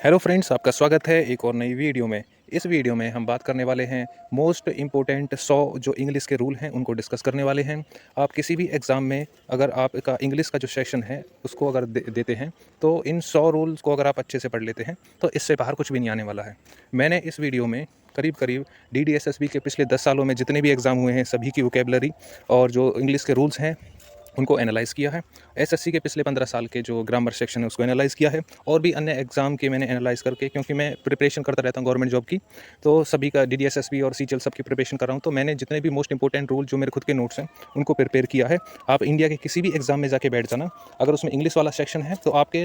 Hello friends, आपका स्वागत है एक और नई वीडियो में। इस वीडियो में हम बात करने वाले हैं मोस्ट इम्पोर्टेंट 100 जो इंग्लिश के रूल हैं उनको डिस्कस करने वाले हैं। आप किसी भी एग्ज़ाम में अगर आपका इंग्लिश का जो सेशन है उसको अगर देते हैं तो इन 100 रूल्स को अगर आप अच्छे से पढ़ लेते हैं तो इससे बाहर कुछ भी नहीं आने वाला है। मैंने इस वीडियो में करीब करीब DDSSB के पिछले 10 सालों में जितने भी एग्ज़ाम हुए हैं सभी की वोकेबलरी और जो इंग्लिश के रूल्स हैं उनको एनालाइज़ किया है। एसएससी के पिछले 15 साल के जो ग्रामर सेक्शन है उसको एनालाइज़ किया है और भी अन्य एग्ज़ाम के मैंने एनालाइज़ करके, क्योंकि मैं प्रिपरेशन करता रहता हूँ गवर्नमेंट जॉब की, तो सभी का DDSSB और CGL सब की प्रिपरेशन कर रहा हूँ। तो मैंने जितने भी मोस्ट इंपॉर्टेंट रूल जो मेरे खुद के नोट्स हैं उनको प्रिपेयर किया है। आप इंडिया के किसी भी एग्ज़ाम में जाके बैठ जाना, अगर उसमें इंग्लिश वाला सेक्शन है तो आपके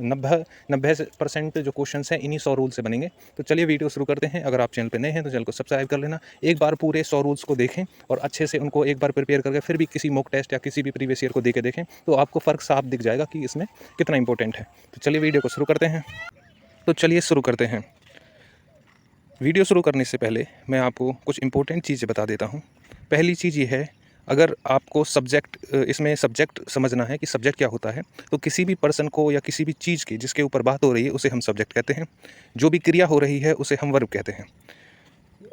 90% जो क्वेश्चन हैं इन्हीं 100 रूल से बनेंगे। तो चलिए वीडियो शुरू करते हैं। अगर आप चैनल पर नए हैं तो चैनल को सब्सक्राइब कर लेना। एक बार पूरे 100 रूल्स को देखें और अच्छे से उनको एक बार प्रिपेयर करके फिर भी किसी मॉक टेस्ट या किसी भी प्रीवियस ईयर को दे के देखें तो आपको फ़र्क साफ दिख जाएगा कि इसमें कितना इंपॉर्टेंट है। तो चलिए वीडियो को शुरू करते हैं। वीडियो शुरू करने से पहले मैं आपको कुछ इंपॉर्टेंट चीज़ें बता देता हूँ। पहली चीज़ ये है, अगर आपको इसमें सब्जेक्ट समझना है कि सब्जेक्ट क्या होता है, तो किसी भी पर्सन को या किसी भी चीज़ की जिसके ऊपर बात हो रही है उसे हम सब्जेक्ट कहते हैं। जो भी क्रिया हो रही है उसे हम वर्ब कहते हैं।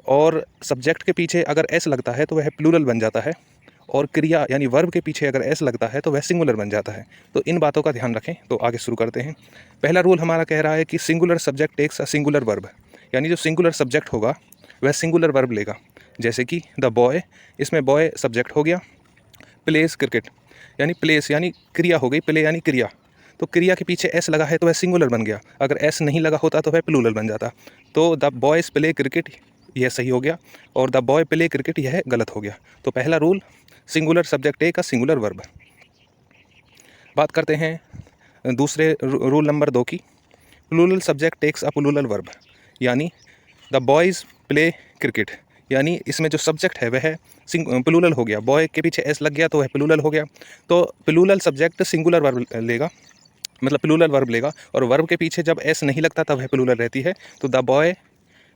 और सब्जेक्ट के पीछे अगर एस लगता है तो वह प्लूरल बन जाता है, और क्रिया यानी वर्ब के पीछे अगर एस लगता है तो वह सिंगुलर बन जाता है। तो इन बातों का ध्यान रखें। तो आगे शुरू करते हैं। पहला रूल हमारा कह रहा है कि singular subject takes a singular verb, यानी जो सिंगुलर सब्जेक्ट होगा वह सिंगुलर वर्ब लेगा। जैसे कि द बॉय, इसमें बॉय सब्जेक्ट हो गया। प्लेस क्रिकेट, यानी प्लेस यानी क्रिया हो गई, प्ले यानी क्रिया, तो क्रिया के पीछे एस लगा है तो वह सिंगुलर बन गया। अगर एस नहीं लगा होता तो वह प्लूरल बन जाता। तो द बॉयज़ प्ले क्रिकेट यह सही हो गया, और द बॉय प्ले क्रिकेट यह गलत हो गया। तो पहला rule, singular subject take a singular verb. बात करते हैं दूसरे रूल नंबर 2 की। Plural subject takes a plural verb, यानी द बॉयज़ प्ले क्रिकेट, यानी इसमें जो सब्जेक्ट है वह प्लूरल हो गया। बॉय के पीछे एस लग गया तो वह प्लूरल हो गया। तो प्लूरल सब्जेक्ट सिंगुलर वर्ब लेगा, मतलब प्लूरल वर्ब लेगा, और वर्ब के पीछे जब एस नहीं लगता तब वह प्लूरल रहती है। तो द बॉय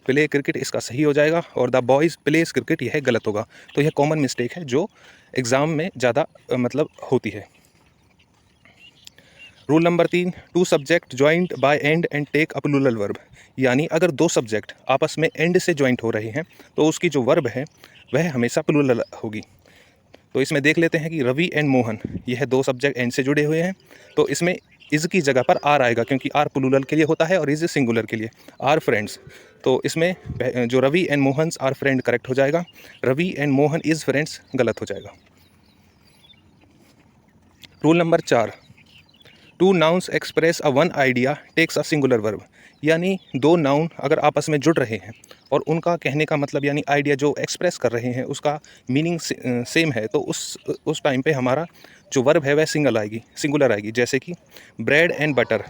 प्ले क्रिकेट इसका सही हो जाएगा, और द बॉयज़ प्लेस क्रिकेट यह गलत होगा। तो यह कॉमन मिस्टेक है जो एग्ज़ाम में ज़्यादा मतलब होती है। Rule number 3, two subject joint by and take a plural verb, यानी अगर दो सब्जेक्ट आपस में एंड से ज्वाइंट हो रहे हैं तो उसकी जो वर्ब है वह हमेशा प्लूरल होगी। तो इसमें देख लेते हैं कि रवि एंड मोहन, यह दो सब्जेक्ट एंड से जुड़े हुए हैं, तो इसमें इज़ की जगह पर आर आएगा, क्योंकि आर प्लूरल के लिए होता है और इज़ सिंगुलर के लिए। आर फ्रेंड्स, तो इसमें जो Ravi and Mohans are friend correct हो जाएगा। Ravi and Mohan is friends गलत हो जाएगा। Rule number 4, two nouns express a one idea takes a singular verb, यानी दो नाउन अगर आपस में जुड़ रहे हैं और उनका कहने का मतलब यानी आइडिया जो एक्सप्रेस कर रहे हैं उसका मीनिंग सेम है, तो उस टाइम पे हमारा जो वर्ब है वह सिंगुलर आएगी। जैसे कि ब्रेड एंड बटर,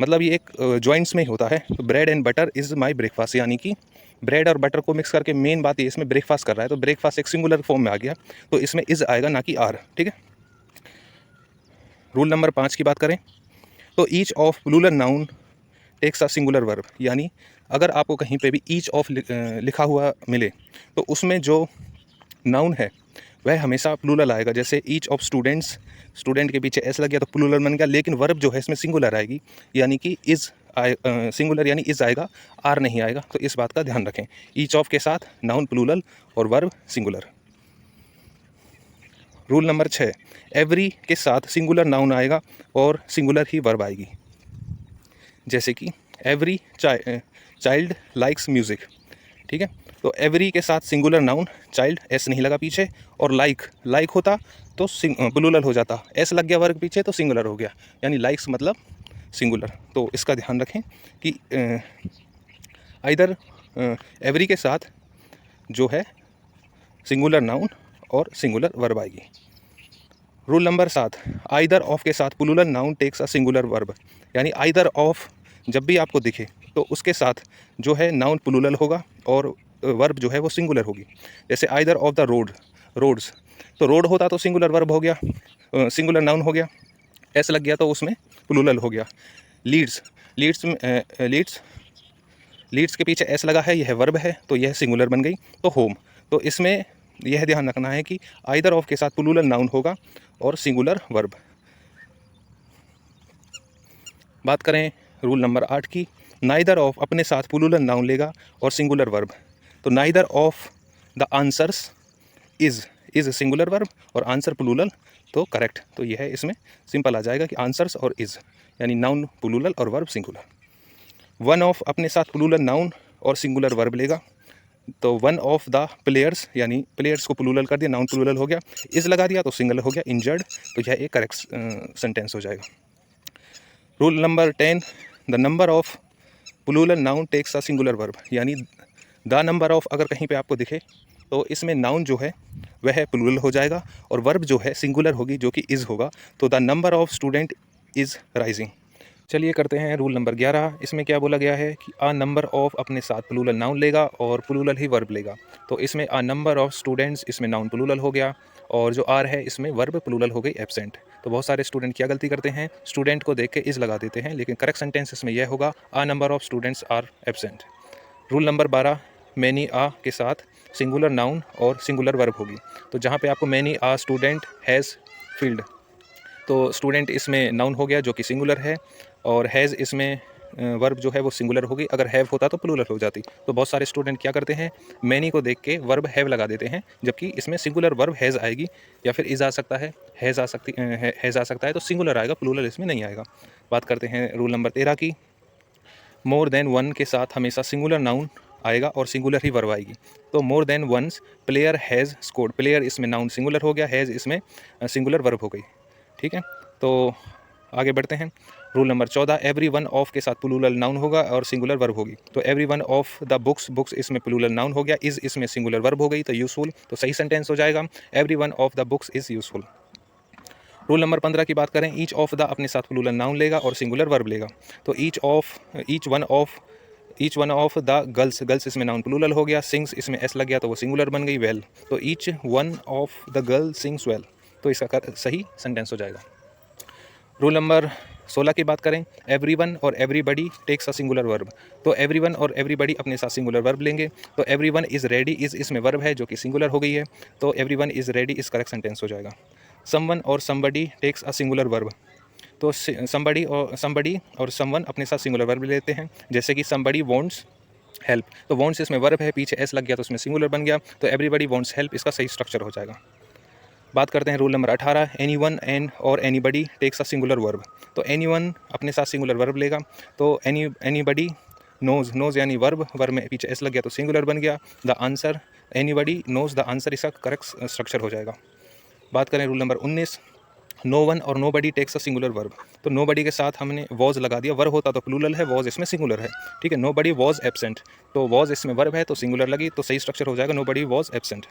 मतलब ये एक जॉइंट्स में ही होता है। तो bread and butter is my breakfast, यानी कि ब्रेड और बटर को मिक्स करके मेन बात ये इसमें ब्रेकफास्ट कर रहा है, तो ब्रेकफास्ट एक सिंगुलर फॉर्म में आ गया, तो इसमें इज़ आएगा ना कि आर। ठीक है। रूल नंबर 5 की बात करें तो each of plural noun takes a singular verb, यानी अगर आपको कहीं पे भी ईच ऑफ लिखा हुआ मिले तो उसमें जो नाउन है वह हमेशा प्लूरल आएगा। जैसे ईच ऑफ स्टूडेंट्स, स्टूडेंट के पीछे एस लग गया तो प्लूरल बन गया, लेकिन वर्ब जो है इसमें सिंगुलर आएगी, यानी कि इज़ सिंगुलर यानी इज़ आएगा, आर नहीं आएगा। तो इस बात का ध्यान रखें। ईच ऑफ के साथ नाउन प्लूरल और verb singular. Rule number 6, every के साथ सिंगुलर नाउन आएगा और सिंगुलर ही वर्ब आएगी। जैसे कि एवरी चाइल्ड लाइक्स म्यूज़िक। ठीक है। तो एवरी के साथ सिंगुलर नाउन, चाइल्ड एस नहीं लगा पीछे, और लाइक होता तो प्लूरल हो जाता, एस लग गया वर्ग पीछे तो सिंगुलर हो गया, यानी लाइक्स मतलब सिंगुलर। तो इसका ध्यान रखें कि आइदर एवरी के साथ जो है सिंगुलर नाउन और सिंगुलर वर्ब आएगी। रूल नंबर 7, आइदर ऑफ के साथ plural noun takes a singular verb, यानी आइदर ऑफ जब भी आपको दिखे तो उसके साथ जो है नाउन प्लूरल होगा और वर्ब जो है वो सिंगुलर होगी। जैसे आइदर ऑफ द रोड्स, तो रोड होता तो सिंगुलर वर्ब हो गया, सिंगुलर नाउन हो गया, एस लग गया तो उसमें प्लूरल हो गया। लीड्स लीड्स के पीछे एस लगा है, यह वर्ब है तो यह सिंगुलर बन गई। तो होम, तो इसमें यह ध्यान रखना है कि आइदर ऑफ के साथ प्लूरल नाउन होगा और सिंगुलर वर्ब। बात करें रूल नंबर 8 की, नाइदर ऑफ अपने साथ प्लूरल नाउन लेगा और सिंगुलर वर्ब। तो neither of the answers is singular verb और आंसर प्लूरल, तो करेक्ट। तो यह है, इसमें सिंपल आ जाएगा कि आंसर्स और इज़, यानी नाउन प्लूरल और वर्ब सिंगुलर। वन ऑफ अपने साथ प्लूरल नाउन और सिंगुलर वर्ब लेगा। तो वन ऑफ द प्लेयर्स, यानी प्लेयर्स को प्लूरल कर दिया, नाउन प्लूरल हो गया, इज़ लगा दिया तो सिंगुलर हो गया, इंजर्ड, तो यह एक करेक्ट सेंटेंस हो जाएगा। Rule number 10, the number of plural noun takes a singular verb, यानी द नंबर ऑफ अगर कहीं पे आपको दिखे तो इसमें नाउन जो है वह प्लूरल हो जाएगा और वर्ब जो है सिंगुलर होगी, जो कि इज़ होगा। तो the number of student is rising. चलिए करते हैं रूल नंबर 11। इसमें क्या बोला गया है कि आ नंबर ऑफ अपने साथ प्लूरल नाउन लेगा और प्लूरल ही वर्ब लेगा। तो इसमें आ नंबर ऑफ स्टूडेंट्स, इसमें नाउन प्लूरल हो गया और जो आर है इसमें वर्ब प्लूरल हो गई एब्सेंट। तो बहुत सारे स्टूडेंट क्या गलती करते हैं, स्टूडेंट को देख के इज़ लगा देते हैं, लेकिन करेक्ट सेंटेंस इसमें यह होगा a number of students are absent. Rule number 12, many a के साथ सिंगुलर नाउन और सिंगुलर वर्ब होगी। तो जहाँ पे आपको many a student has failed, तो स्टूडेंट इसमें नाउन हो गया जो कि सिंगुलर है, और हैज़ इसमें वर्ब जो है वो सिंगुलर होगी। अगर हैव होता तो प्लूरल हो जाती। तो बहुत सारे स्टूडेंट क्या करते हैं, मैनी को देख के वर्ब हैव लगा देते हैं, जबकि इसमें सिंगुलर वर्ब हैज़ आएगी, या फिर इज़ आ सकता है, हैज़ आ सकता है, तो सिंगुलर आएगा, प्लूरल इसमें नहीं आएगा। बात करते हैं रूल नंबर 13 की। मोर देन वन के साथ हमेशा सिंगुलर नाउन आएगा और सिंगुलर ही वर्ब आएगी। तो more than once player has scored, player इसमें नाउन सिंगुलर हो गया, हैज़ इसमें सिंगुलर वर्ब हो गई। ठीक है, तो आगे बढ़ते हैं। Rule number 14, every one of के साथ प्लूरल नाउन होगा और सिंगुलर वर्ब होगी। तो every one of the books, books इसमें प्लूरल नाउन हो गया, इज़ इसमें सिंगुलर वर्ब हो गई, तो यूज़फुल, तो सही सेंटेंस हो जाएगा, every one of the books is useful. Rule number 15 की बात करें, ईच ऑफ द अपने साथ प्लूरल नाउन लेगा और सिंगुलर वर्ब लेगा। तो each one of the girls, girls इसमें नाउन प्लूरल हो गया, सिंग्स इसमें एस लग गया तो वो सिंगुलर बन गई, वेल, तो each one of the girl sings well, तो इसका सही सेंटेंस हो जाएगा। रूल नंबर 16 की बात करें, एवरीवन और everybody takes a singular verb. तो एवरीवन और एवरीबडी अपने साथ सिंगुलर वर्ब लेंगे। तो एवरीवन इज़ रेडी, इज़ इसमें वर्ब है जो कि सिंगुलर हो गई है, तो एवरीवन इज़ रेडी इस करेक्ट सेंटेंस हो जाएगा। समवन और somebody takes a singular verb. तो समबडी और समवन अपने साथ सिंगुलर वर्ब लेते हैं, जैसे कि समबडी वांट्स हेल्प, तो वांट्स इसमें वर्ब है, पीछे एस लग गया तो उसमें सिंगुलर बन गया, तो एवरीबडी वांट्स हेल्प इसका सही स्ट्रक्चर हो जाएगा। बात करते हैं रूल नंबर 18, एनीवन एंड और anybody takes a singular verb. तो एनीवन अपने साथ सिंगुलर वर्ब लेगा, तो एनीबडी नोज यानी वर्ब में पीछे एस लग गया तो सिंगुलर बन गया, the answer anybody knows the answer, इसका करेक्ट स्ट्रक्चर हो जाएगा। बात करें रूल नंबर 19, नो वन और nobody takes a singular verb. तो नो बडी के साथ हमने वॉज लगा दिया, वर्ब होता तो प्लूरल है, वॉज इसमें सिंगुलर है। ठीक है, नो बडी वॉज एब्सेंट, तो वॉज इसमें वर्ब है तो सिंगुलर लगी, तो सही स्ट्रक्चर हो जाएगा, नो बडी वॉज एब्सेंट।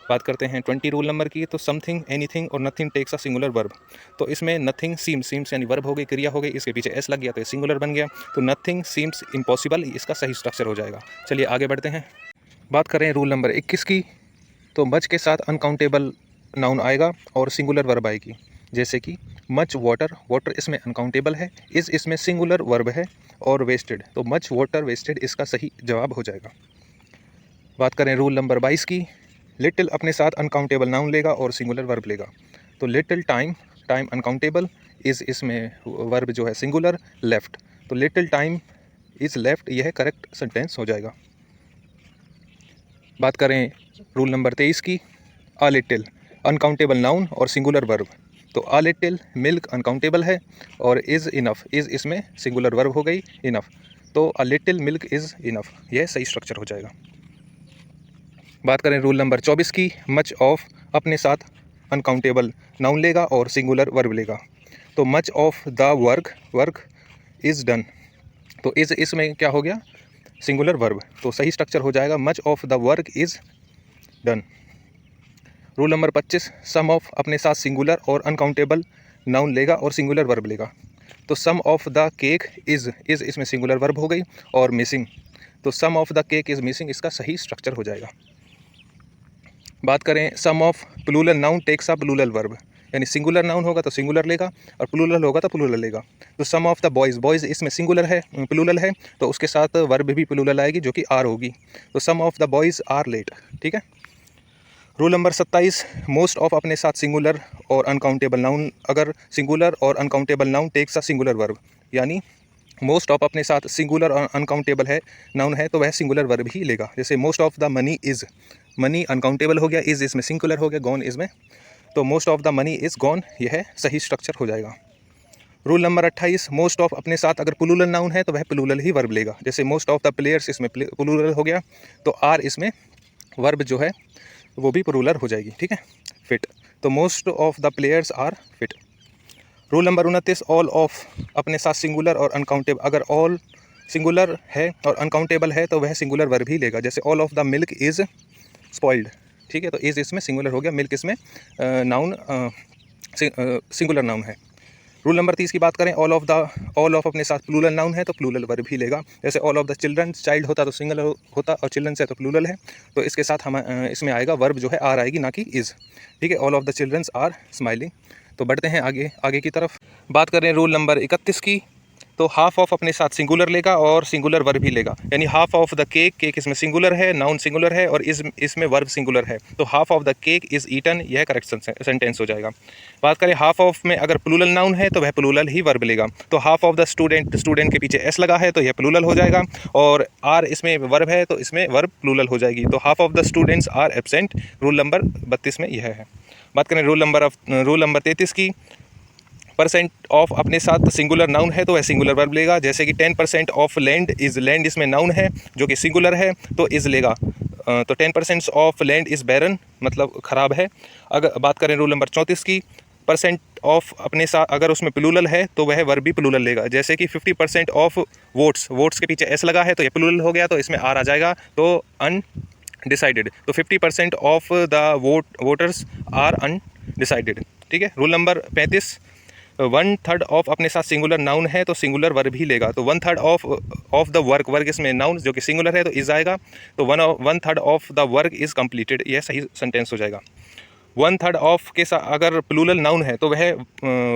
बात करते हैं 20 रूल नंबर की। तो समथिंग, एनीथिंग और nothing takes a singular verb. तो इसमें नथिंग सीम्स यानी वर्ब हो गई, क्रिया हो गई, इसके पीछे एस लग गया तो ये सिंगुलर बन गया, तो नथिंग सीम्स इम्पॉसिबल इसका सही स्ट्रक्चर हो जाएगा। चलिए आगे बढ़ते हैं। बात करें रूल नंबर 21 की। तो मच के साथ अनकाउंटेबल नाउन आएगा और सिंगुलर वर्ब आएगी, जैसे कि मच वाटर, वाटर इसमें अनकाउंटेबल है, इस इसमें सिंगुलर वर्ब है, और वेस्टेड, तो मच वाटर वेस्टेड इसका सही जवाब हो जाएगा। बात करें रूल नंबर 22 की। लिटिल अपने साथ अनकाउंटेबल नाउन लेगा और सिंगुलर वर्ब लेगा। तो little time, time uncountable, is इसमें वर्ब जो है सिंगुलर, लेफ्ट, तो लिटिल टाइम इज़ लेफ्ट, यह करेक्ट सेंटेंस हो जाएगा। बात करें रूल नंबर 23 की। अ लिटिल अनकाउंटेबल नाउन और सिंगुलर वर्ब। तो अ लिटिल मिल्क अनकाउंटेबल है और इज़ इनफ, इज़ इसमें सिंगुलर वर्ब हो गई, इनफ, तो a little milk is enough, यह सही स्ट्रक्चर हो जाएगा। बात करें रूल नंबर 24 की। मच ऑफ अपने साथ अनकाउंटेबल नाउन लेगा और सिंगुलर वर्ब लेगा। तो much of the work is done, तो इज़ इसमें क्या हो गया, सिंगुलर वर्ब, तो सही स्ट्रक्चर हो जाएगा, much of the work is done. Rule number 25, some of अपने साथ सिंगुलर और अनकाउंटेबल नाउन लेगा और सिंगुलर वर्ब लेगा। तो some of the cake is इसमें सिंगुलर वर्ब हो गई, और मिसिंग, तो some of the cake is missing, इसका सही स्ट्रक्चर हो जाएगा। बात करें some of plural noun takes a plural verb, यानी सिंगुलर नाउन होगा तो सिंगुलर लेगा और प्लूरल होगा तो प्लूरल लेगा। तो some of the boys, boys इसमें सिंगुलर है, प्लूरल है, तो उसके साथ वर्ब भी प्लूरल आएगी जो कि आर होगी, तो some of the boys are late. ठीक है। रूल नंबर 27, मोस्ट ऑफ अपने साथ सिंगुलर और अनकाउंटेबल नाउन, अगर सिंगुलर और uncountable noun takes a singular verb, यानी मोस्ट ऑफ अपने साथ सिंगुलर और अनकाउंटेबल है नाउन है तो वह सिंगुलर वर्ब ही लेगा। जैसे most of the money is, money uncountable हो गया, इज़ इसमें सिंगुलर हो गया, गॉन इसमें, तो most of the money is gone, यह सही स्ट्रक्चर हो जाएगा। रूल नंबर 28, मोस्ट ऑफ अपने साथ अगर प्लूरल नाउन है तो वह प्लूरल ही वर्ब लेगा। जैसे मोस्ट ऑफ द प्लेयर्स इसमें प्लूरल हो गया, तो आर इसमें वर्ब जो है वो भी प्लूरल हो जाएगी, ठीक है। फिट, तो most of the players are fit. Rule number 29, all of अपने साथ सिंगुलर और अनकाउंटेबल, अगर ऑल सिंगुलर है और अनकाउंटेबल है तो वह सिंगुलर वर्ब ही लेगा। जैसे all of the milk is spoiled, ठीक है, तो इज़ इसमें सिंगुलर हो गया, मिल्क इसमें नाउन सिंगुलर नाउन है। रूल नंबर 30 की बात करें, ऑल ऑफ अपने साथ प्लूरल नाउन है तो प्लूरल वर्ब ही लेगा। जैसे all of the children, child होता तो सिंगल होता और चिल्ड्रन से तो प्लूरल है, तो इसके साथ हम इसमें आएगा वर्ब जो है आर आएगी, ना कि इज़, ठीक है। All of the childrens are smiling. तो बढ़ते हैं आगे की तरफ। बात करें रूल नंबर 31 की, तो हाफ ऑफ अपने साथ सिंगुलर लेगा और सिंगुलर वर्ब भी लेगा। यानी half of the cake, cake इसमें सिंगुलर है, नाउन सिंगुलर है, और इसमें वर्ब सिंगुलर है, तो half of the cake is eaten, यह करेक्ट सेंटेंस हो जाएगा। बात करें हाफ ऑफ में, अगर प्लूरल नाउन है तो वह प्लूरल ही वर्ब लेगा। तो half of the student, student के पीछे एस लगा है तो यह प्लूरल हो जाएगा, और आर इसमें वर्ब है तो इसमें वर्ब प्लूरल हो जाएगी। तो half of the students are absent, rule number 32 में यह है। बात करें रूल नंबर 33 की, परसेंट ऑफ अपने साथ सिंगुलर नाउन है तो वह सिंगुलर वर्ब लेगा। जैसे कि 10% ऑफ लैंड इज़, लैंड इसमें नाउन है जो कि सिंगुलर है तो इज़ लेगा। तो 10% ऑफ लैंड इज़ बैरन, मतलब ख़राब है। अगर बात करें रूल नंबर 34 की, परसेंट ऑफ अपने साथ अगर उसमें प्लूरल है तो वह वर्ब भी प्लूरल लेगा। जैसे कि 50% ऑफ वोट्स, वोट्स के पीछे एस लगा है तो यह प्लूरल हो गया, तो इसमें आर आ जाएगा, तो अनडिसाइडेड। तो 50% of the voters are undecided, ठीक है। रूल नंबर 35, 1/3 ऑफ अपने साथ सिंगुलर नाउन है तो सिंगुलर वर्ब ही लेगा। तो 1/3 ऑफ द वर्क, वर्क इसमें नाउन जो कि सिंगुलर है तो इज आएगा, तो 1/3 of the work is completed, यह सही सेंटेंस हो जाएगा। 1/3 ऑफ के साथ अगर प्लूरल नाउन है तो वह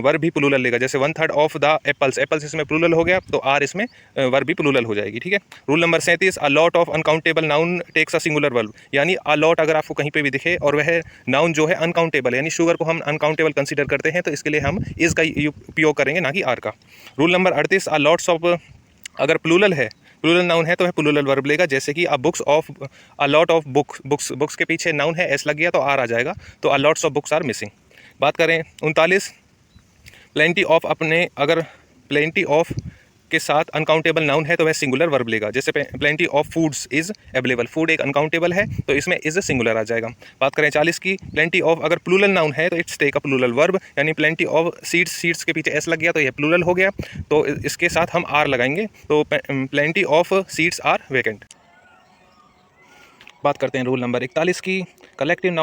वर्ब भी प्लूरल लेगा। जैसे 1/3 ऑफ द एप्पल्स, एप्पल्स इसमें प्लूरल हो गया तो आर इसमें वर्ब भी प्लूरल हो जाएगी, ठीक है। Rule number 37, a lot of uncountable noun takes a singular verb. यानी अ लॉट अगर आपको कहीं पे भी दिखे और वह नाउन जो है अनकाउंटेबल, यानी शुगर को हम अनकाउंटेबल कंसीडर करते हैं, तो इसके लिए हम इज़ का उपयोग करेंगे, ना कि आर का। Rule number 38, a lots of, अगर प्लूरल है, प्लूरल नाउन है तो वह प्लूरल वर्ब लेगा। जैसे कि a books of, a lot of books के पीछे नाउन है, एस लग गया तो आर आ जाएगा, तो a lots of books are missing. बात करें 39, प्लेंटी ऑफ अपने, अगर प्लेंटी ऑफ के साथ अनकाउंटेबल नाउन है तो वह सिंगुलर वर्ब लेगा। जैसे plenty of foods is available, food एक अनकाउंटेबल है तो इसमें इज़ सिंगुलर आ जाएगा। बात करें 40 की, प्लेंटी ऑफ अगर प्लूरल नाउन है तो it's take a plural verb. यानी प्लेंटी ऑफ सीड्स, सीड्स के पीछे एस लग गया तो यह प्लूरल हो गया, तो इसके साथ हम आर लगाएंगे, तो plenty of seeds are vacant. बात करते हैं रूल नंबर 41 की, collective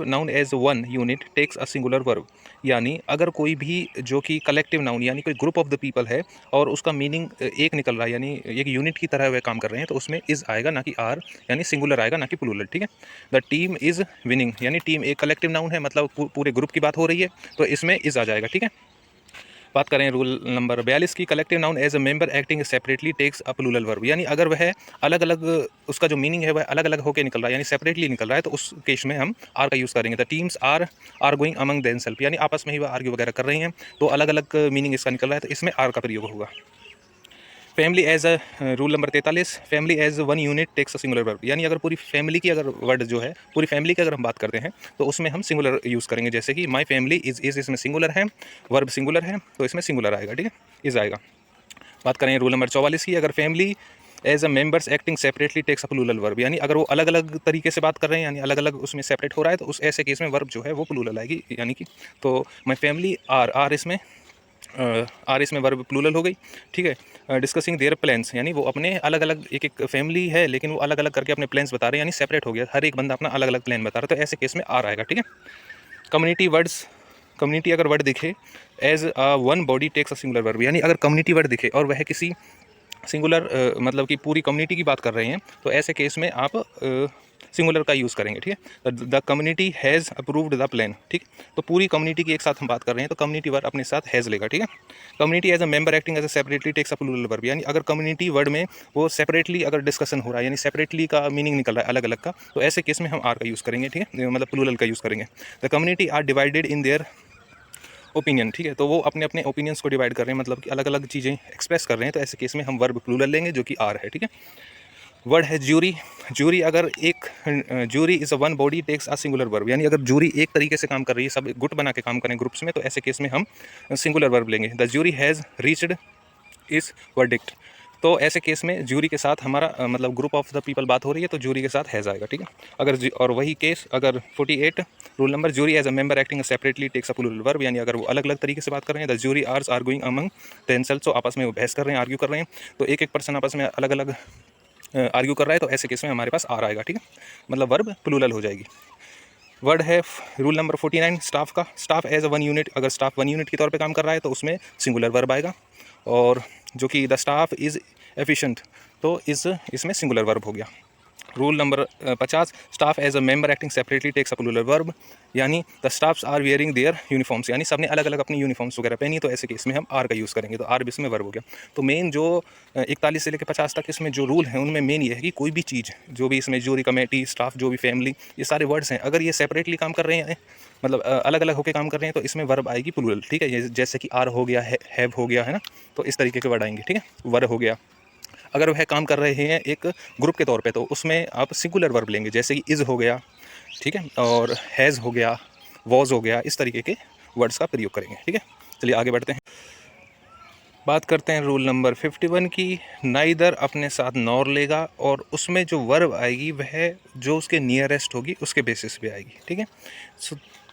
noun as one unit takes a singular verb. यानी अगर कोई भी जो कि कलेक्टिव नाउन यानी कोई ग्रुप ऑफ द पीपल है और उसका मीनिंग एक निकल रहा है, यानी एक यूनिट की तरह वह काम कर रहे हैं, तो उसमें इज़ आएगा, ना कि आर, यानी सिंगुलर आएगा, ना कि प्लूरल, ठीक है। द टीम इज़ विनिंग, यानी टीम एक कलेक्टिव नाउन है, मतलब पूरे ग्रुप की बात हो रही है, तो इसमें इज़ आ जाएगा, ठीक है। बात करें रूल नंबर 42 की, collective noun as a member acting separately takes a plural verb. यानी अगर वह अलग अलग, उसका जो मीनिंग है वह अलग अलग होकर निकल रहा है, यानी सेपरेटली निकल रहा है, तो उस केस में हम आर का यूज़ करेंगे। The teams are going among themself, यानी आपस में ही वह आर्ग्यू वगैरह कर रही हैं, तो अलग अलग मीनिंग इसका निकल रहा है, तो इसमें आर का प्रयोग होगा। Family as a, rule number 43, family as one unit takes a singular verb. यानी अगर पूरी फैमिली की, अगर वर्ड जो है पूरी फैमिली की अगर हम बात करते हैं तो उसमें हम सिंगुलर यूज़ करेंगे। जैसे कि माई फैमिली इज़ इसमें सिंगुलर है, वर्ब सिंगुलर है, तो इसमें सिंगुलर आएगा, ठीक है, इज़ आएगा। बात करें रूल नंबर 44 की, अगर family as a members acting separately takes a plural verb. यानी अगर वो अलग अलग तरीके से बात कर रहे हैं, यानी अलग अलग उसमें सेपरेट हो रहा है, तो उस ऐसे केस में वर्ब जो है वो प्लूरल आएगी। यानी कि तो माई फैमिली आर इसमें वर्ब प्लूरल हो गई, ठीक है। डिस्कसिंग देयर प्लान्स, यानी वो अपने अलग अलग, एक एक फैमिली है लेकिन वो अलग अलग करके अपने प्लान्स बता रहे हैं, यानी सेपरेट हो गया, हर एक बंदा अपना अलग अलग प्लान बता रहा है, तो ऐसे केस में आर आएगा, ठीक है। कम्युनिटी वर्ड्स, कम्युनिटी अगर वर्ड दिखे as one body takes a singular verb. यानी अगर कम्युनिटी वर्ड दिखे और वह किसी सिंगुलर मतलब कि पूरी कम्युनिटी की बात कर रहे हैं, तो ऐसे केस में आप सिंगुलर का यूज़ करेंगे, ठीक है। The community has approved the plan, ठीक। तो पूरी कम्युनिटी की एक साथ हम बात कर रहे हैं, तो कम्युनिटी वर्ड अपने साथ हैज़ लेगा, ठीक है। Community as a member acting as a separately takes a plural verb. यानी अगर कम्युनिटी वर्ड में वो सेपरेटली अगर डिस्कशन हो रहा है, यानी सेपरेटली का मीनिंग निकल रहा है अलग अलग का, तो ऐसे केस में हम आर का यूज़ करेंगे, ठीक है, मतलब प्लूरल का यूज़ करेंगे। The community are divided in their opinion, ठीक है। तो वो अपने अपने ओपिनियंस को डिवाइड कर रहे हैं, मतलब कि अलग अलग चीज़ें एक्सप्रेस कर रहे हैं, तो ऐसे केस में हम वर्ब प्लूरल लेंगे जो कि आर है, ठीक है। वर्ड है ज्यूरी। ज्यूरी अगर एक jury is a one body takes a singular verb, यानी अगर ज्यूरी एक तरीके से काम कर रही है, सब गुट बना के काम करें ग्रुप्स में, तो ऐसे केस में हम सिंगुलर वर्ब लेंगे। द ज्यूरी हैज़ रीच्ड इस वर्डिक्ट। तो ऐसे केस में ज्यूरी के साथ हमारा मतलब ग्रुप ऑफ द पीपल बात हो रही है, तो ज्यूरी के साथ हैज़ आएगा, ठीक है। अगर और वही केस अगर 48 rule number, jury as a member acting separately takes a plural verb, यानी अगर वो अलग अलग तरीके से बात कर रहे हैं, the jury are arguing among themselves, तो आपस में वो बहस कर रहे हैं, आर्ग्यू कर रहे हैं, तो एक एक पर्सन आपस में अलग अलग आर्ग्यू कर रहा है, तो ऐसे केस में हमारे पास आर आएगा, ठीक है, मतलब वर्ब प्लूरल हो जाएगी। वर्ड है रूल नंबर 49 स्टाफ का। Staff as a one unit, अगर स्टाफ वन यूनिट के तौर पे काम कर रहा है तो उसमें सिंगुलर वर्ब आएगा, और जो कि द स्टाफ इज़ एफिशिएंट, तो इसमें सिंगुलर वर्ब हो गया। Rule number 50 staff as a member acting separately takes a plural verb, यानी the staffs are wearing their uniforms, यानी सबने अलग अलग अपनी यूनिफॉर्म्स वगैरह पहनी, तो ऐसे केस में हम आर का यूज़ करेंगे, तो आर भी इसमें वर्ब हो गया। तो मेन जो 41 से लेकर 50 तक इसमें जो रूल है उनमें मेन ये है कि कोई भी चीज़ जो भी इसमें ज्यूरी कमेटी स्टाफ जो भी फैमिली ये सारे वर्ड्स हैं, अगर ये सेपरेटली काम कर रहे हैं, मतलब अलग अलग होकर काम कर रहे हैं, तो इसमें वर्ब आएगी प्लूरल, ठीक है। ये जैसे कि आर हो गया, हैव हो गया, है ना, तो इस तरीके के वर्ड आएंगे, ठीक है, वर्ब हो गया। अगर वह काम कर रहे हैं एक ग्रुप के तौर पे, तो उसमें आप सिंगुलर वर्ब लेंगे, जैसे कि इज़ हो गया, ठीक है, और हैज़ हो गया, वॉज हो गया, इस तरीके के वर्ड्स का प्रयोग करेंगे, ठीक है। चलिए आगे बढ़ते हैं, बात करते हैं रूल नंबर 51 की। नाइदर अपने साथ नॉर लेगा, और उसमें जो वर्ब आएगी वह जो उसके नियरेस्ट होगी उसके बेसिस पे आएगी, ठीक है।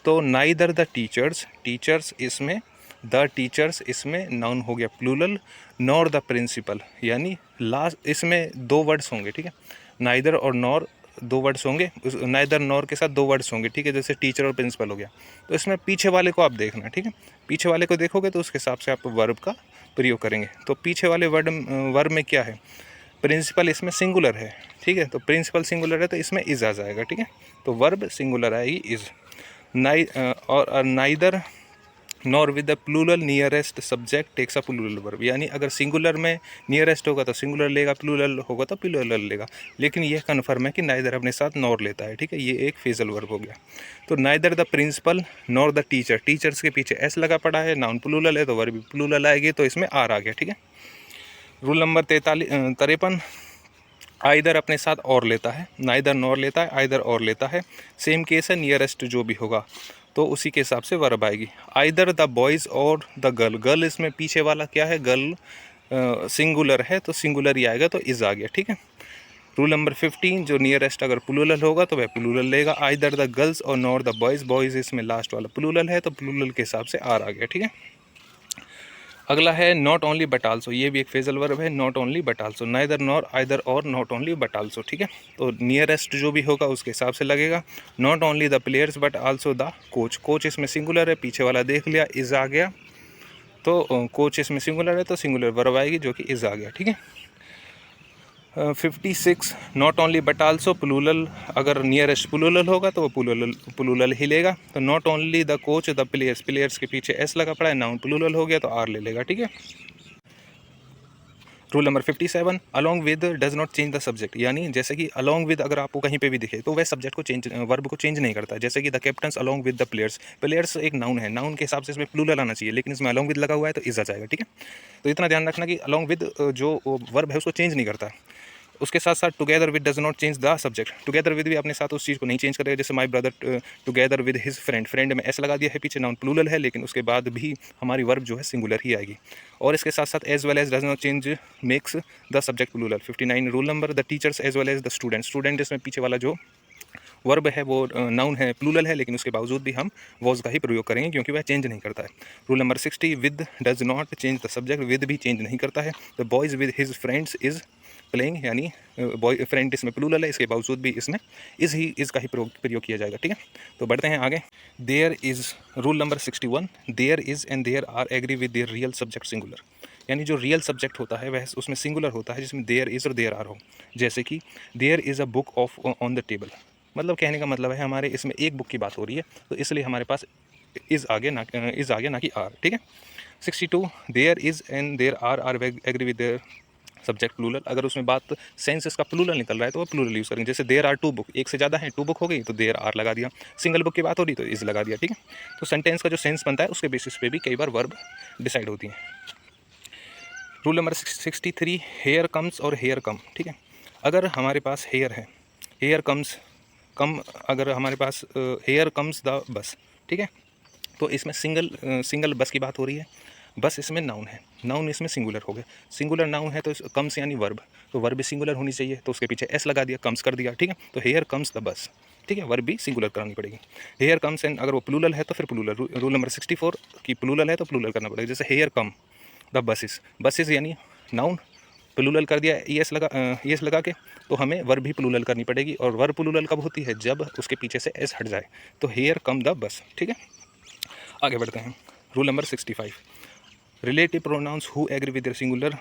तो नाइदर द टीचर्स, टीचर्स इसमें, द टीचर्स इसमें नाउन हो गया प्लूरल, नॉर द प्रिंसिपल, यानी लास्ट इसमें दो वर्ड्स होंगे, ठीक है। नाइदर और नॉर दो वर्ड्स होंगे, नाइदर नॉर के साथ दो वर्ड्स होंगे, ठीक है, जैसे टीचर और प्रिंसिपल हो गया। तो इसमें पीछे वाले को आप देखना, ठीक है, पीछे वाले को देखोगे तो उसके हिसाब से आप वर्ब का प्रयोग करेंगे। तो पीछे वाले वर्ब में क्या है, प्रिंसिपल इसमें सिंगुलर है, ठीक है, तो प्रिंसिपल सिंगुलर है तो इसमें इज़ आ जाएगा, ठीक है, तो वर्ब सिंगुलर आएगी इज़। और neither nor with the plural nearest subject takes a plural verb, यानी अगर सिंगुलर में नियरेस्ट होगा तो सिंगुलर लेगा, प्लूरल होगा तो प्लूरल लेगा, लेकिन यह कन्फर्म है कि नाइदर अपने साथ नॉर लेता है, ठीक है, ये एक फेजल वर्ब हो गया। तो neither the principal nor the teacher, teachers के पीछे एस लगा पड़ा है, नाउन प्लूरल है तो वर्ब भी प्लूरल आएगी, तो इसमें आर आ गया, ठीक है। रूल नंबर 53 आइदर अपने साथ और लेता है, नाइदर नॉर लेता है, आइदर और लेता है, सेम केस है, नियरेस्ट जो भी होगा तो उसी के हिसाब से वर्ब आएगी। आइदर द बॉयज़ और द गर्ल, गर्ल इसमें पीछे वाला क्या है, गर्ल सिंगुलर है तो सिंगुलर ही आएगा, तो इज़ आ गया, ठीक है। रूल नंबर 15 जो नियरेस्ट अगर प्लूरल होगा तो वह प्लूरल लेगा, आइदर द गर्ल्स और नॉर द बॉयज़, बॉयज़ इसमें लास्ट वाला प्लूरल है तो प्लूरल के हिसाब से आर आ गया, ठीक है। अगला है नॉट ओनली बट आल्सो, ये भी एक फेजल वर्ब है, not only but also, neither nor either और नॉट ओनली बट आल्सो, ठीक है, तो नियरेस्ट जो भी होगा उसके हिसाब से लगेगा। Not only the players but also the coach, coach इसमें सिंगुलर है, पीछे वाला देख लिया इज़ आ गया, तो कोच इसमें सिंगुलर है तो सिंगुलर वर्ब आएगी जो कि इज़ आ गया, ठीक है। 56 not only but also plural, अगर नियरेस्ट प्लूरल होगा तो वो प्लूरल ही लेगा, तो not only the coach the players, players के पीछे एस लगा पड़ा है, नाउन प्लूरल हो गया तो आर ले लेगा, ठीक है। Rule number 57 along with does not change the subject, यानी जैसे कि अलॉन्ग विद अगर आपको कहीं पे भी दिखे तो वह सब्जेक्ट को चेंज, वर्ब को चेंज नहीं करता, जैसे कि the captains along with the players, players एक नाउन है, नाउन के हिसाब से इसमें प्लूरल आना चाहिए, लेकिन इसमें अलॉन्ग विद लगा हुआ है तो इज़ आ जाएगा, ठीक है। तो इतना ध्यान रखना कि अलॉन्ग विद जो वर्ब है उसको चेंज नहीं करता। उसके साथ साथ together with does not change the subject, together with भी अपने साथ उस चीज़ को नहीं चेंज करेगा, जैसे my brother together with his friend, friend में एस लगा दिया है, पीछे नाउन प्लूरल है, लेकिन उसके बाद भी हमारी वर्ब जो है सिंगुलर ही आएगी। और इसके साथ साथ as well as does not change makes the subject plural. 59 rule number the teachers as well as the student, student इसमें पीछे वाला जो वर्ब है वो नाउन है, प्लूरल है, लेकिन उसके बावजूद भी हम वॉज का ही प्रयोग करेंगे क्योंकि वह चेंज नहीं करता है। Rule number 60 with does not change the subject, with भी चेंज नहीं करता है। The boys with his friends is playing, यानी बॉय फ्रेंड इसमें प्लूरल है, इसके बावजूद भी इसमें इज़ का ही प्रयोग किया जाएगा, ठीक है। तो बढ़ते हैं आगे। There is rule number 61 there is and there are agree with their real subject singular, यानी जो रियल सब्जेक्ट होता है वह उसमें सिंगुलर होता है जिसमें देयर इज़ और देयर आर हो, जैसे कि there is a book of on the table, मतलब कहने का मतलब है हमारे इसमें एक बुक की बात हो रही है तो इसलिए हमारे पास इज़ आगे ना कि आर, ठीक है। 62 there is and there are agree with their subject plural. अगर उसमें बात सेंसेस का प्लूरल निकल रहा है तो वो प्लूरल यूज़ करेंगे। जैसे देयर आर 2 बुक, एक से ज़्यादा है, 2 बुक हो गई तो देयर आर लगा दिया। सिंगल बुक की बात हो रही तो इज़ लगा दिया, ठीक है। तो सेंटेंस का जो सेंस बनता है उसके बेसिस पे भी कई बार वर्ब डिसाइड होती हैं। रूल नंबर 63, हेयर कम्स और हेयर कम, ठीक है। अगर हमारे पास हेयर है, हेयर कम्स कम, अगर हमारे पास हेयर कम्स द बस, ठीक है, तो इसमें सिंगल बस की बात हो रही है। बस इसमें नाउन है, नाउन इसमें सिंगुलर हो गया। सिंगुलर नाउन है तो कम्स यानी वर्ब, तो वर्ब भी सिंगुलर होनी चाहिए, तो उसके पीछे एस लगा दिया, कम्स कर दिया, ठीक है। तो हेयर कम्स द बस, ठीक है, वर्ब भी सिंगुलर करानी पड़ेगी। हेयर कम्स एंड अगर वो प्लूरल है तो फिर प्लूरल। रूल नंबर 64 की प्लूरल है तो प्लूरल करना पड़ेगा। जैसे here come the buses, buses यानी नाउन, प्लूरल कर दिया एस लगा के, तो हमें वर्ब भी प्लूरल करनी पड़ेगी। और वर्ब प्लूरल कब होती है, जब उसके पीछे से एस हट जाए। तो हेयर कम द बस, ठीक है। आगे बढ़ते हैं। Rule number 65, relative pronouns who agree with singular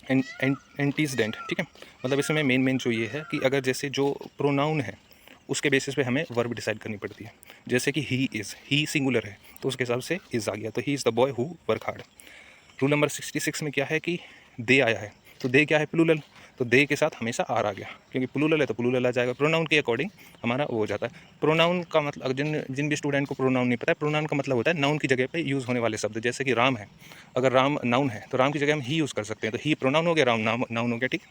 antecedent, ठीक है। मतलब इसमें मेन जो ये है कि अगर जैसे जो प्रोनाउन है उसके बेसिस पे हमें वर्ब डिसाइड करनी पड़ती है। जैसे कि ही इज़, ही सिंगुलर है तो उसके हिसाब से इज़ आ गया, तो he is the boy who work hard. Rule number 66 में क्या है कि दे आया है, तो दे क्या है, प्लूरल, तो दे के साथ हमेशा आर आ गया, क्योंकि प्लूरल है तो प्लूरल आ जाएगा। प्रोनाउन के अकॉर्डिंग हमारा वो हो जाता है। प्रोनाउन का मतलब, जिन भी स्टूडेंट को प्रोनाउन नहीं पता है, प्रोनाउन का मतलब होता है नाउन की जगह पे यूज़ होने वाले शब्द। जैसे कि राम है, अगर राम नाउन है तो राम की जगह हम ही यूज़ कर सकते हैं, तो ही प्रोनाउन हो गया, राम नाउन हो गया, ठीक।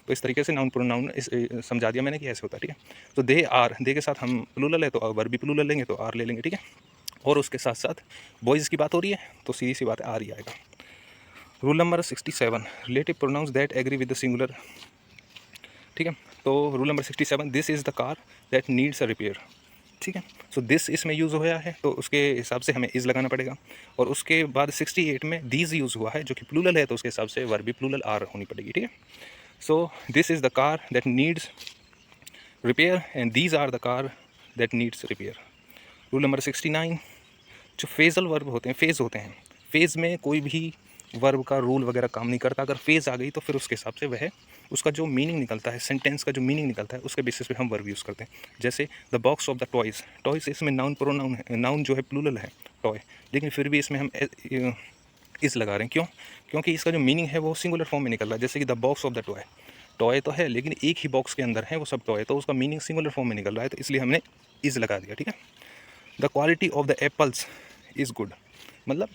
तो इस तरीके से नाउन प्रोनाउन समझा दिया मैंने कि ऐसे होता है, ठीक है। तो दे आर, दे के साथ हम प्लूरल है तो वर्ब भी प्लूरल लेंगे तो आर ले लेंगे, ठीक है। और उसके साथ साथ बॉयज़ की बात हो रही है तो सीधी सी बात है, आर ही आएगा। Rule number 67, relative pronouns that agree with the singular, ठीक है। तो rule number 67, this is the car that needs a repair, ठीक है। सो दिस इसमें यूज़ होया है तो उसके हिसाब से हमें इज़ लगाना पड़ेगा। और उसके बाद 68 में दीज यूज़ हुआ है जो कि प्लूरल है, तो उसके हिसाब से वर्ब भी प्लूरल आर होनी पड़ेगी, ठीक है। So this is the car that needs repair and these are the car that needs repair. Rule number 69, जो फेजल वर्ब होते हैं, फेज़ होते हैं, फेज़ में कोई भी वर्ब का रूल वगैरह काम नहीं करता। अगर फेज़ आ गई तो फिर उसके हिसाब से वह उसका जो मीनिंग निकलता है, सेंटेंस का जो मीनिंग निकलता है, उसके बेसिस पे हम वर्ब यूज़ करते हैं। जैसे the box of the toys, toys इसमें नाउन प्रोनाउन है, नाउन जो है प्लूरल है टॉय, लेकिन फिर भी इसमें हम इस लगा रहे हैं। क्यों? क्योंकि इसका जो मीनिंग है वो सिंगुलर फॉर्म में निकल रहा है। जैसे कि the box of the toy, toy तो है लेकिन एक ही बॉक्स के अंदर है वो सब टॉय, तो उसका मीनिंग सिंगुलर फॉर्म में निकल रहा है, तो इसलिए हमने इज़ लगा दिया, ठीक है। The quality of the apples is good, मतलब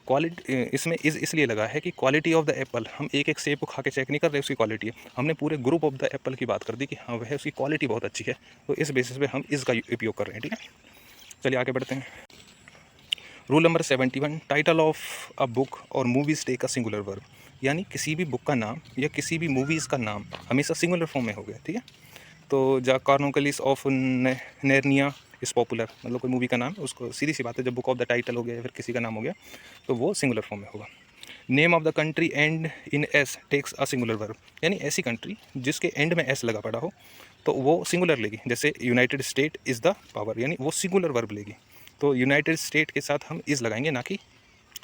क्वालिटी इसमें इज़ इसलिए लगा है कि क्वालिटी ऑफ द एप्पल, हम एक एक सेब को खा के चेक नहीं कर रहे उसकी क्वालिटी है, हमने पूरे ग्रुप ऑफ द एप्पल की बात कर दी कि हाँ वह उसकी क्वालिटी बहुत अच्छी है, तो इस बेसिस पे हम इज़ का उपयोग कर रहे हैं, ठीक है। चलिए आगे बढ़ते हैं। Rule number 71, title of a book और movies take a singular verb, यानी किसी भी बुक का नाम या किसी भी मूवीज़ का नाम हमेशा सिंगुलर फॉर्म में हो गया, ठीक है। तो द कॉर्नोकलिस ऑफ नैर्निया इज़ पॉपुलर, मतलब कोई मूवी का नाम, उसको सीधी सी बात है जब बुक ऑफ द टाइटल हो गया या फिर किसी का नाम हो गया तो वो सिंगुलर फॉर्म में होगा। Name of the country end in S takes a singular verb, यानी ऐसी कंट्री जिसके एंड में एस लगा पड़ा हो तो वो सिंगुलर लेगी। जैसे United state is the power, यानी वो सिंगुलर वर्ब लेगी, तो यूनाइटेड स्टेट के साथ हम इज़ लगाएंगे ना कि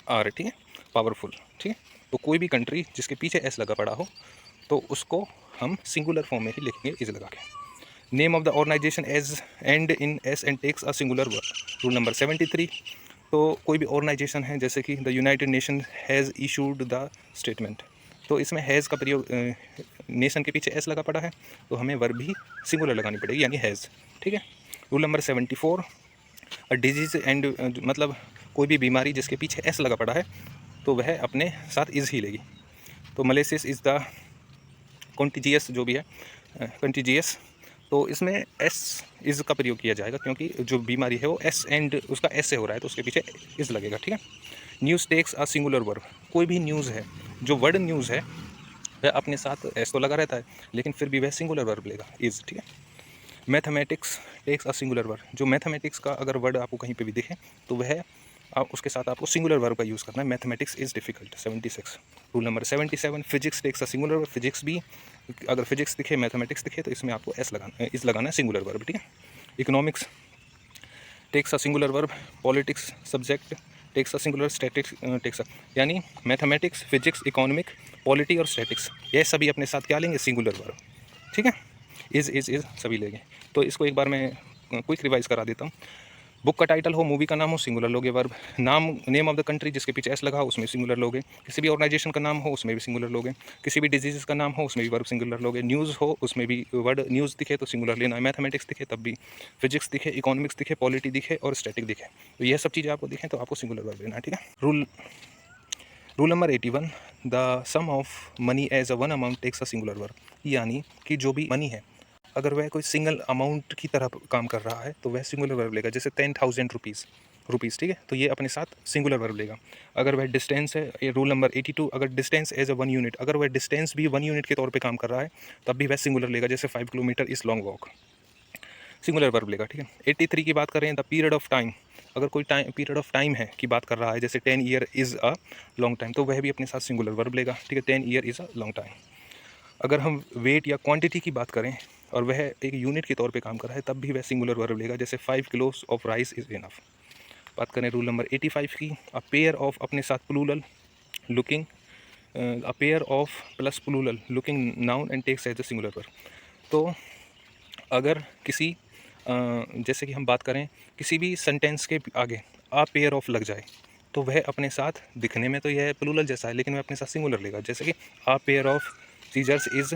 आर, ठीक है, पावरफुल, ठीक है। तो कोई भी कंट्री जिसके पीछे एस लगा पड़ा हो तो उसको हम सिंगुलर फॉर्म में ही लिखेंगे इज़ लगा के। Name of the organization as end in S and takes a singular verb. Rule number 73, तो कोई भी ऑर्गेनाइजेशन है जैसे कि the united nation has issued the statement, तो इसमें हैज़ का प्रयोग, नेशन के पीछे एस लगा पड़ा है तो हमें वर्ब भी सिंगुलर लगानी पड़ेगी, यानी हैज़, ठीक है। Rule number 74, a disease and, मतलब कोई भी बीमारी जिसके पीछे एस लगा पड़ा है तो वह अपने साथ इज़ ही लेगी। तो मलेसिस इज़ द कॉन्टीजियस, जो भी है कंटीजियस, तो इसमें एस इज़ का प्रयोग किया जाएगा क्योंकि जो बीमारी है वो एस एंड उसका एस से हो रहा है तो उसके पीछे इज़ लगेगा, ठीक है। News takes a singular verb, कोई भी न्यूज़ है, जो वर्ड न्यूज़ है वह अपने साथ एस तो लगा रहता है लेकिन फिर भी वह सिंगुलर वर्ब लेगा, इज़, ठीक है। Mathematics takes a singular verb, जो मैथमेटिक्स का अगर वर्ड आपको कहीं पे भी दिखे तो वह उसके साथ आपको सिंगुलर वर्ब का यूज़ करना है। Mathematics is difficult. 76, rule number 77, physics takes a singular verb, physics भी अगर फिजिक्स दिखे मैथमेटिक्स दिखे तो इसमें आपको एस लगाना, इज़ लगाना है, सिंगुलर वर्ब, ठीक है। Economics takes a singular verb, politics subject takes a singular, statics takes, यानी मैथमेटिक्स, फिजिक्स, इकोनॉमिक, पॉलिटी और स्टैटिक्स ये सभी अपने साथ क्या लेंगे, सिंगुलर वर्ब, ठीक है। इज़ सभी लेंगे। तो इसको एक बार मैं क्विक रिवाइज करा देता हूँ। बुक का टाइटल हो, मूवी का नाम हो, सिंगुलर लोगे verb. Name of the country जिसके पीछे एस लगा हो उसमें सिंगुलर लोगे। किसी भी ऑर्गेनाइजेशन का नाम हो उसमें भी सिंगुलर लोगे। किसी भी डिजीज़ का नाम हो उसमें भी वर्ब सिंगुलर लोगे। न्यूज़ हो उसमें भी वर्ड न्यूज़ दिखे तो सिंगुलर लेना है। मैथमेटिक्स दिखे तब भी, फिजिक्स दिखे, इकोनॉमिक्स दिखे, पॉलिटी दिखे और स्टैटिक दिखे, तो यह सब चीज़ें आपको दिखें तो आपको सिंगुलर वर्ब लेना है, ठीक है। Rule number 81, the sum of money as a one amount takes a singular verb. यानी कि जो भी मनी है अगर वह कोई सिंगल अमाउंट की तरह काम कर रहा है तो वह सिंगुलर वर्ब लेगा। जैसे 10,000 रुपीज़, ठीक है, तो ये अपने साथ सिंगुलर वर्ब लेगा। अगर वह डिस्टेंस है, ये रूल नंबर 82, अगर डिस्टेंस एज अ 1 यूनिट, अगर वह डिस्टेंस भी 1 यूनिट के तौर पे काम कर रहा है तब भी वह सिंगुलर लेगा। जैसे 5 kilometre is long walk, singular verb लेगा, ठीक है। 83 की बात करें, द पीरियड ऑफ टाइम, अगर कोई पीरियड ऑफ टाइम है की बात कर रहा है, जैसे 10 year is a long time, तो वह भी अपने साथ सिंगुलर वर्ब लेगा, ठीक है। 10 year is a long time. अगर हम वेट या क्वांटिटी की बात करें और वह एक यूनिट के तौर पे काम कर रहा है तब भी वह सिंगुलर वर्ब लेगा। जैसे 5 किलोस ऑफ राइस इज़ इनफ। बात करें रूल नंबर 85 की, अ पेयर ऑफ अपने साथ plural looking, a pair of plus plural looking noun and takes as the singular verb. तो अगर किसी जैसे कि हम बात करें किसी भी सेंटेंस के आगे अ पेयर ऑफ लग जाए तो वह अपने साथ दिखने में तो यह प्लूरल जैसा है लेकिन वह अपने साथ सिंगुलर लेगा। जैसे कि a pair of scissors is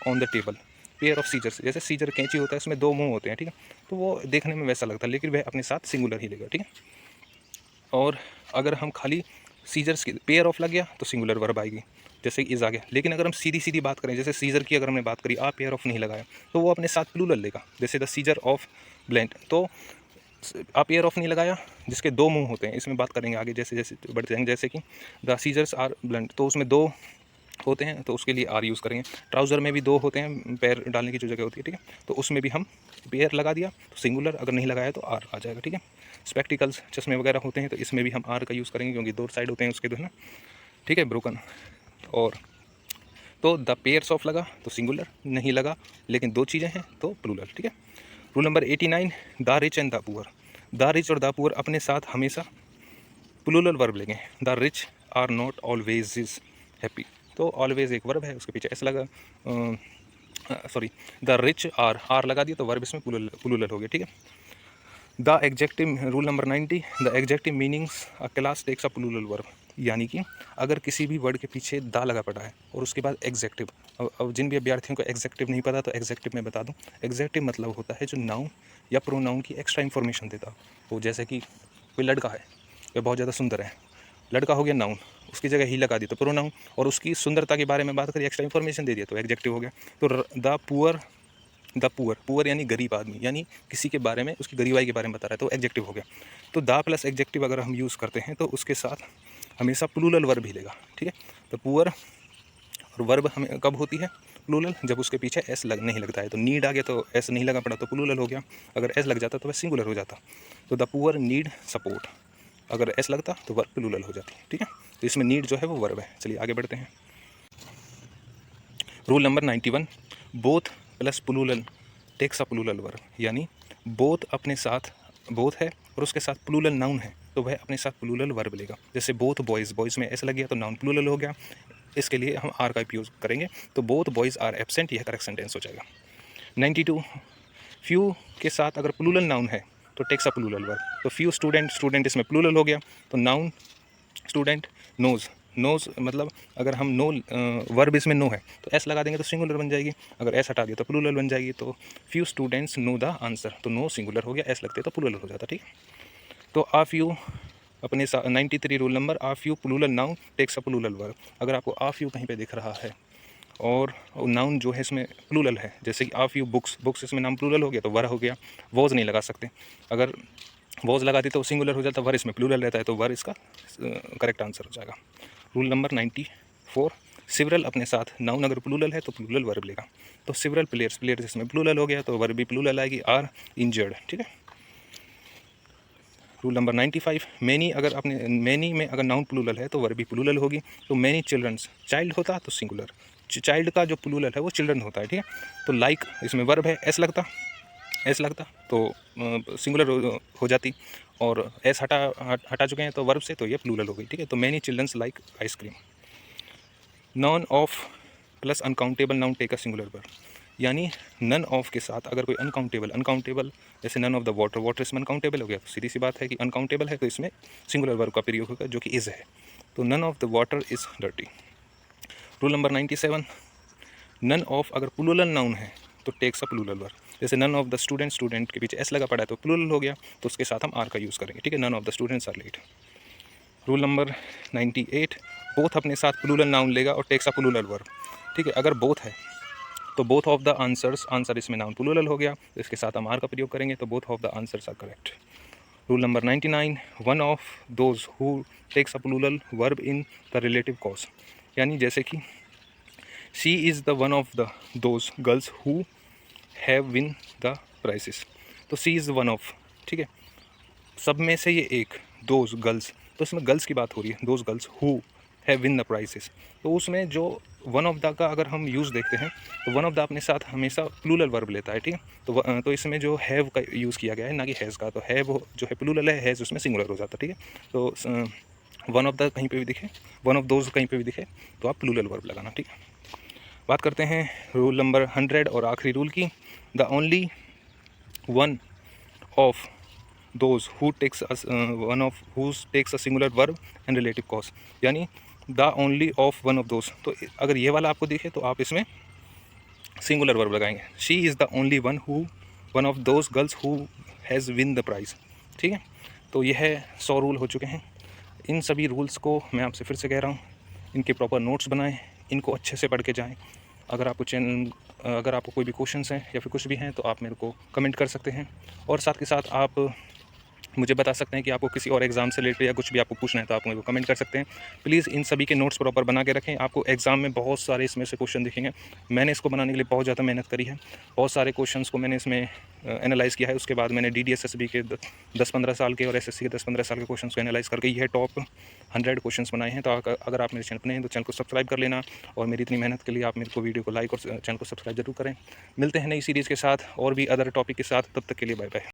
on the table. Pair of scissors, जैसे सीजर कैंची होता है उसमें 2 मुंह होते हैं, ठीक है, तो वो देखने में वैसा लगता है लेकिन वह अपने साथ सिंगुलर ही लेगा, ठीक है। और अगर हम खाली सीजर्स की पेयर ऑफ लग गया तो सिंगुलर वर्ब आएगी, जैसे इज़ आ गया। लेकिन अगर हम सीधी सीधी बात करें, जैसे सीजर की अगर हमने बात करी, आ पेयर ऑफ नहीं लगाया तो वो अपने साथ प्लूरल लेगा। जैसे द सीजर ऑफ ब्लेंड, तो आ पेयर ऑफ नहीं लगाया जिसके 2 मुंह होते हैं, इसमें बात करेंगे आगे जैसे जैसे बढ़ते जाएंगे। जैसे कि द सीजर्स आर ब्लंट, तो उसमें 2 होते हैं तो उसके लिए आर यूज़ करेंगे। ट्राउज़र में भी 2 होते हैं पैर डालने की जो जगह होती है, ठीक है, तो उसमें भी हम पेयर लगा दिया तो सिंगुलर, अगर नहीं लगाया तो आर आ जाएगा, ठीक है। स्पेक्टिकल्स चश्मे वगैरह होते हैं तो इसमें भी हम आर का यूज़ करेंगे क्योंकि 2 साइड होते हैं उसके, तो है ना, ठीक है, ब्रोकन। और तो द पेयर्स ऑफ लगा तो सिंगुलर, नहीं लगा लेकिन 2 चीज़ें हैं तो प्लूरल, ठीक है। Rule number 89, the rich and the poor. The rich और द पुअर अपने साथ हमेशा प्लूरल वर्ब लेंगे। The rich are not always is happy, तो ऑलवेज एक वर्ब है उसके पीछे ऐसा लगा, सॉरी, द रिच आर लगा दिया तो वर्ब इसमें प्लूरल हो गया, ठीक है। The adjective, rule number 90, the adjective meanings a class takes a plural verb. यानी कि अगर किसी भी वर्ड के पीछे दा लगा पड़ा है और उसके बाद एग्जेक्टिव, अब जिन भी अभ्यर्थियों को एग्जेक्टिव नहीं पता तो एग्जेक्टिव मैं बता दूं। एग्जेक्टिव मतलब होता है जो नाउन या प्रोनाउन की एक्स्ट्रा इन्फॉर्मेशन देता हो। जैसे कि कोई लड़का है, वह बहुत ज़्यादा सुंदर है, लड़का हो गया नाउन, उसकी जगह ही लगा दी तो प्रोनाउन, और उसकी सुंदरता के बारे में बात करी, एक्स्ट्रा इन्फॉर्मेशन दे दिया तो एग्जेक्टिव हो गया। तो द पुअर यानी गरीब आदमी, यानी किसी के बारे में उसकी गरीबाई के बारे में बता रहा है तो एग्जेक्टिव हो गया। तो द प्लस एग्जेक्टिव अगर हम यूज़ करते हैं तो उसके साथ हमेशा प्लूरल वर्ब ही लेगा, ठीक है। तो पुअर और वर्ब हमें कब होती है प्लूरल, जब उसके पीछे एस नहीं लगता है। तो नीड आ गया तो एस नहीं लगा पड़ा तो प्लूरल हो गया, अगर एस लग जाता तो वह सिंगुलर हो जाता। तो द पुअर नीड सपोर्ट, अगर एस लगता तो वर्ब प्लूरल हो जाती, ठीक है। तो इसमें नीड जो है वो वर्ब है। चलिए आगे बढ़ते हैं। Rule number 91, both plus plural takes a plural verb. यानी बोथ अपने साथ, बोथ है और उसके साथ प्लूरल नाउन है तो वह अपने साथ प्लूरल वर्ब लेगा। जैसे बोथ बॉयज़, बॉयज़ में ऐसा लग गया तो नाउन प्लूरल हो गया, इसके लिए हम आर का उपयोग करेंगे तो बोथ बॉयज़ आर एब्सेंट, यह करेक्ट सेंटेंस हो जाएगा। 92, फ्यू के साथ अगर प्लूरल नाउन है तो टेक्स अ प्लूरल वर्ब। तो फ्यू स्टूडेंट, स्टूडेंट इसमें प्लूरल हो गया तो नाउन स्टूडेंट। नोज़, नोज़ मतलब अगर हम नो वर्ब इसमें नो है तो एस लगा देंगे तो सिंगुलर बन जाएगी, अगर एस हटा दिया तो प्लूरल बन जाएगी। तो few students know the answer, तो नो सिंगुलर हो गया, एस लगते तो प्लूरल हो जाता, ठीक है। तो आ फ्यू अपने 93 rule number, a few plural noun takes a plural verb. अगर आपको आ फ्यू कहीं पे दिख रहा है और नाउन जो है इसमें प्लूरल है, जैसे कि आ फ्यू बुक्स, बुक्स इसमें नाम प्लूरल हो गया तो वर हो गया। वॉज नहीं लगा सकते, अगर वॉज लगा दी तो सिंगुलर हो जाता, वर इसमें प्लूरल रहता है तो वर इसका करेक्ट आंसर हो जाएगा। रूल नंबर 94, सिवरल अपने साथ नाउन अगर प्लूरल है तो प्लूरल वर्ब लेगा। तो सिवरल प्लेयर्स, प्लेयर्स इसमें प्लूरल हो गया तो वर्ब भी प्लूरल आएगी, आर इंजर्ड, ठीक है। रूल नंबर 95, मैनी अगर अपने मैनी में अगर नाउन प्लूरल है तो वर्ब भी प्लूरल होगी। तो मैनी चिल्ड्रंस, चाइल्ड होता तो सिंगुलर, चाइल्ड का जो प्लूरल है वो चिल्ड्रन होता है, ठीक है। तो लाइक इसमें वर्ब है, एस लगता तो सिंगुलर हो जाती, और एस हटा चुके हैं तो वर्ब से तो ये प्लूरल हो गई, ठीक है। तो many childrens like ice cream. Noun of plus uncountable noun take a singular verb. यानी नन ऑफ के साथ अगर कोई अनकाउंटेबल जैसे none of the water, water इसमें अनकाउंटेबल हो गया, तो सीधी सी बात है कि अनकाउंटेबल है तो इसमें सिंगुलर वर्ब का प्रयोग होगा जो कि इज़ है। तो none of the water is dirty. Rule number 97, none of अगर प्लूरल नाउन है तो टेक्स अ प्लूरल वर्ब। जैसे none of the student, student के पीछे एस लगा पड़ा है तो प्लूरल हो गया, तो उसके साथ हम आर का यूज़ करेंगे, ठीक है। None of the students are late. Rule number 98, both अपने साथ प्लूरल नाउन लेगा और टेक्स अ प्लूरल वर्ब, ठीक है। अगर बोथ है तो both of the answers, answer इसमें नाउन प्लूरल हो गया, तो इसके साथ हम आर का प्रयोग करेंगे, तो both of the answers are correct. Rule number 99, one of those who takes a plural verb in the relative clause. यानी जैसे कि she is the one of the those girls who have win the prizes, तो she is one of, ठीक है, सब में से ये एक, दोज गर्ल्स, तो इसमें गर्ल्स की बात हो रही है, those girls who have win the prizes. तो उसमें जो वन ऑफ द का अगर हम यूज़ देखते हैं तो वन ऑफ द अपने साथ हमेशा प्लूरल वर्ब लेता है, ठीक है। तो इसमें जो हैव का यूज़ किया गया है ना कि हैज़ का, तो हैव जो है प्लूरल है, हैज़ उसमें सिंगुलर हो जाता है, ठीक है। तो वन ऑफ द कहीं पे भी दिखे, वन ऑफ दोज कहीं पे भी दिखे तो आप प्लूरल वर्ब लगाना, ठीक है। बात करते हैं रूल नंबर 100 और आखिरी रूल की। The only one of those who takes one of whose takes a singular verb and relative clause, यानी the only of one of those, तो अगर ये वाला आपको दिखे तो आप इसमें सिंगुलर वर्ब लगाएंगे। She is the only one of those girls who has win the prize, ठीक है। तो यह 100 रूल हो चुके हैं। इन सभी रूल्स को मैं आपसे फिर से कह रहा हूँ, इनके प्रॉपर नोट्स बनाएं, इनको अच्छे से पढ़ के जाएं। अगर आपको कोई भी क्वेश्चंस हैं या फिर कुछ भी हैं तो आप मेरे को कमेंट कर सकते हैं, और साथ के साथ आप मुझे बता सकते हैं कि आपको किसी और एग्ज़ाम से रिलेटेड या कुछ भी आपको पूछना है तो आप मेरे को कमेंट कर सकते हैं। प्लीज़ इन सभी के नोट्स प्रॉपर बना के रखें। आपको एग्ज़ाम में बहुत सारे इसमें से क्वेश्चन दिखेंगे। मैंने इसको बनाने के लिए बहुत ज़्यादा मेहनत करी है, बहुत सारे क्वेश्चन्स को मैंने इसमें एनालाइज़ किया है। उसके बाद मैंने DDSSB के 10-15 साल के और SSC के 10-15 साल के क्वेश्चन को एनालाइज़ करके यह टॉप 100 क्वेश्चन बनाए हैं। तो अगर आप मेरे चैनल पर नए हैं तो चैनल को सब्सक्राइब कर लेना, और मेरी इतनी मेहनत के लिए आप मेरे को वीडियो को लाइक और चैनल को सब्सक्राइब जरूर करें। मिलते हैं नई सीरीज़ के साथ और भी अदर टॉपिक के साथ, तब तक के लिए बाय बाय।